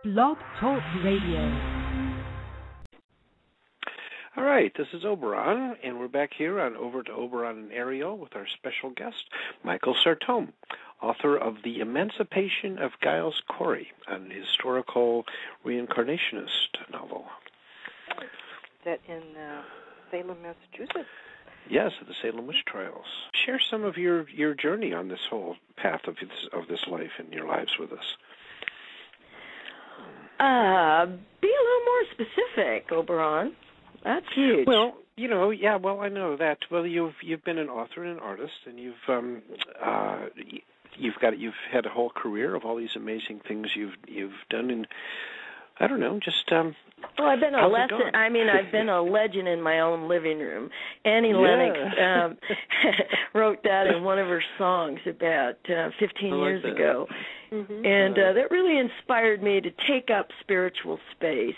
Blog Talk Radio. All right, this is Oberon, and we're back here on Over to Oberon and Ariel with our special guest, Michael Sortomme, author of The Emancipation of Giles Corey, an historical reincarnationist novel. That in Salem, Massachusetts. Yes, at the Salem Witch Trials. Share some of your journey on this whole path of this life and your lives with us. Be a little more specific, Oberon. That's huge. Well, I know that. Well, you've been an author and an artist, and you've had a whole career of all these amazing things you've done, and I don't know, just well, I've been I've been a legend in my own living room. Annie Lennox wrote that in one of her songs about 15 years ago. Mm-hmm. And that really inspired me to take up spiritual space.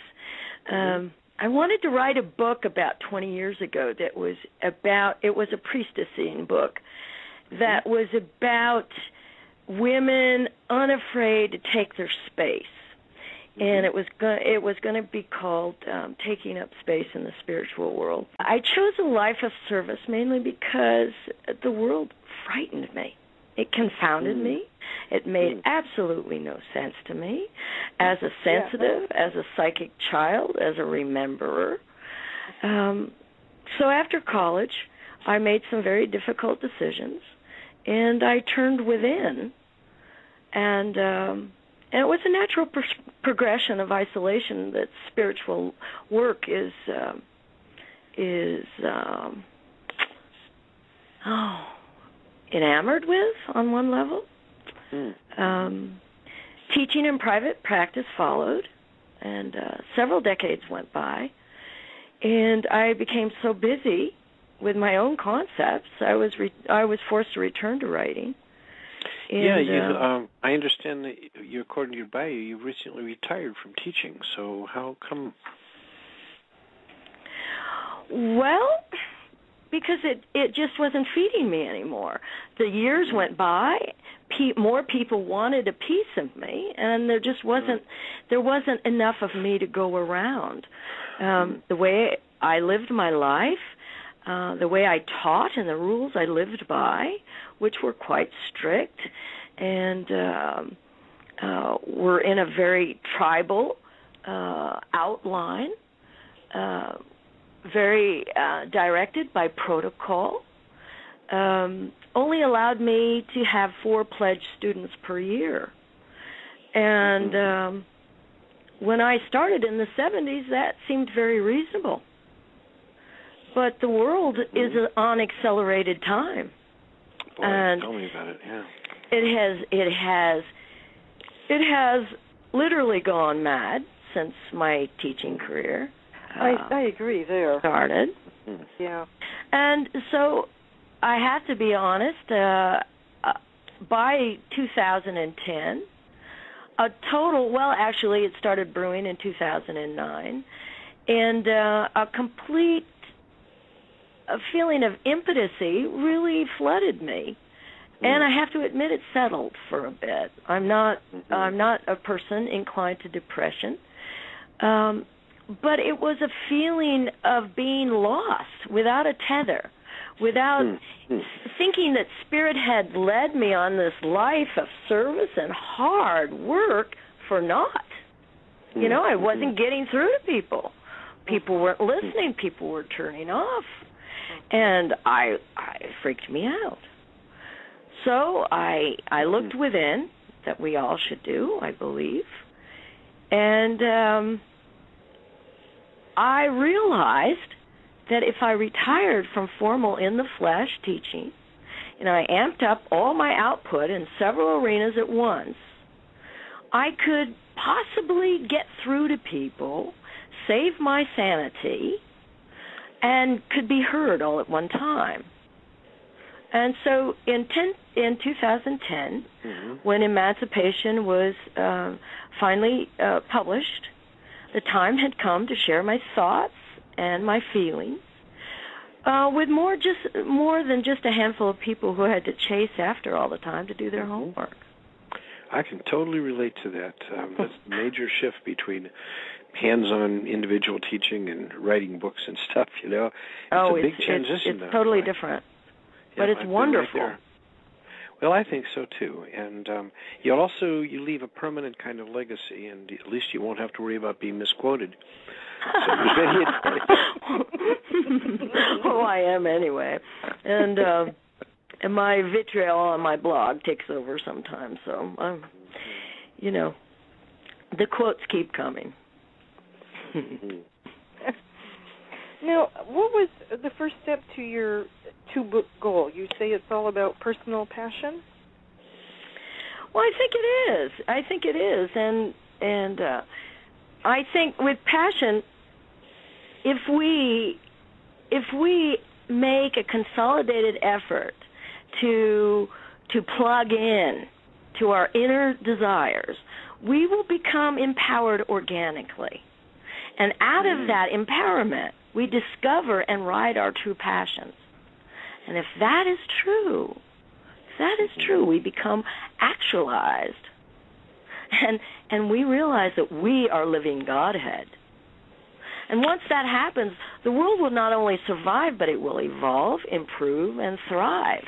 I wanted to write a book about 20 years ago it was a priestessing book that was about women unafraid to take their space. And it was going to be called Taking Up Space in the Spiritual World. I chose a life of service mainly because the world frightened me. It confounded me. It made absolutely no sense to me as a sensitive, as a psychic child, as a rememberer. So after college, I made some very difficult decisions, and I turned within, and it was a natural progression of isolation that spiritual work is enamored with on one level. Teaching in private practice followed, and several decades went by, and I became so busy with my own concepts, I was forced to return to writing. And, I understand that according to your bio, you recently retired from teaching. So how come? Well, because it just wasn't feeding me anymore. The years went by, more people wanted a piece of me, and there just wasn't enough of me to go around. The way I lived my life, the way I taught, and the rules I lived by, which were quite strict, and were in a very tribal outline, very directed by protocol, only allowed me to have 4 pledged students per year. And when I started in the 70s, that seemed very reasonable. But the world is on accelerated time. Boy, and tell me about it, yeah. It has literally gone mad since my teaching career. I agree there. Started. Yeah. And so I have to be honest, by 2010, actually it started brewing in 2009, and a complete feeling of impotency really flooded me. And I have to admit it settled for a bit. I'm not a person inclined to depression. But it was a feeling of being lost, without a tether, without thinking that Spirit had led me on this life of service and hard work for naught. I wasn't getting through to people. People weren't listening. People were turning off. And I freaked me out. So I looked within, that we all should do, I believe. And I realized that if I retired from formal in-the-flesh teaching, I amped up all my output in several arenas at once, I could possibly get through to people, save my sanity, and could be heard all at one time. And so in 2010, when Emancipation was finally published, the time had come to share my thoughts and my feelings with more than just a handful of people who had to chase after all the time to do their homework. I can totally relate to that. That's a major shift between hands-on individual teaching and writing books and stuff, It's a big transition. It's totally different. But it's wonderful. Right. Well, I think so, too. And you leave a permanent kind of legacy, and at least you won't have to worry about being misquoted. Well, I am anyway. And my vitriol on my blog takes over sometimes. So, the quotes keep coming. Now, what was the first step to your two-book goal? You say it's all about personal passion? Well, I think it is. And I think with passion, if we make a consolidated effort to plug in to our inner desires, we will become empowered organically. And out of that empowerment, we discover and ride our true passions. And if that is true, we become actualized. And we realize that we are living Godhead. And once that happens, the world will not only survive, but it will evolve, improve, and thrive.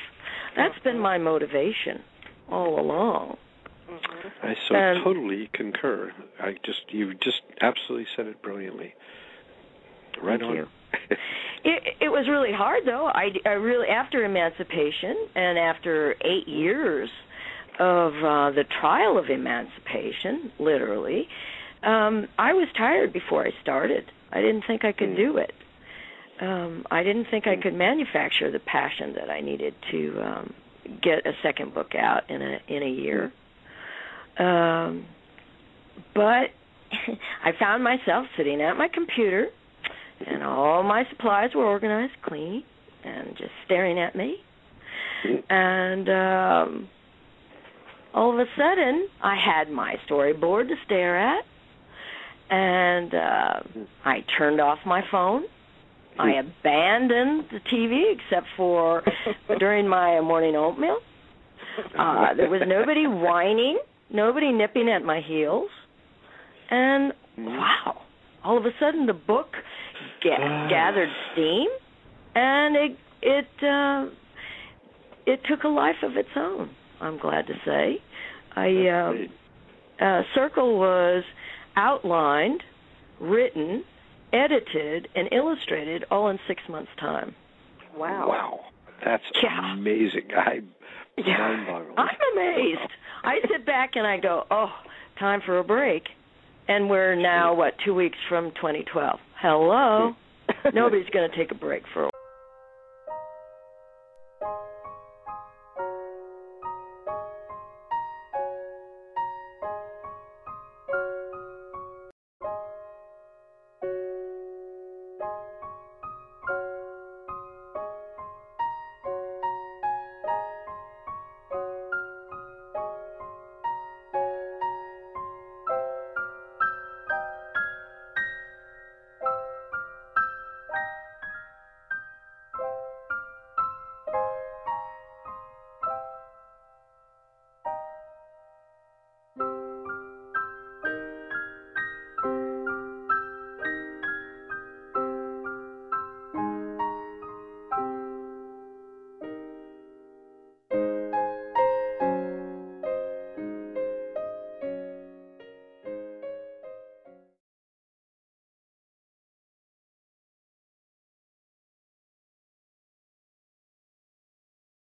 That's been my motivation all along. I totally concur. You just absolutely said it brilliantly. Right Thank on. You. It was really hard, though. I really, after emancipation and after 8 years of the trial of emancipation, literally, I was tired before I started. I didn't think I could do it. I didn't think I could manufacture the passion that I needed to get a second book out in a year. But I found myself sitting at my computer, and all my supplies were organized, clean, and just staring at me. And all of a sudden, I had my storyboard to stare at, and I turned off my phone. I abandoned the TV except for during my morning oatmeal. There was nobody whining, nobody nipping at my heels. And, wow, all of a sudden the book gathered steam, and it took a life of its own, I'm glad to say. Circle was outlined, written, edited, and illustrated all in 6 months' time. Wow. That's amazing. Mind-boggling. I'm amazed. I sit back and I go, time for a break. And we're now, 2 weeks from 2012. Hello? Nobody's going to take a break for a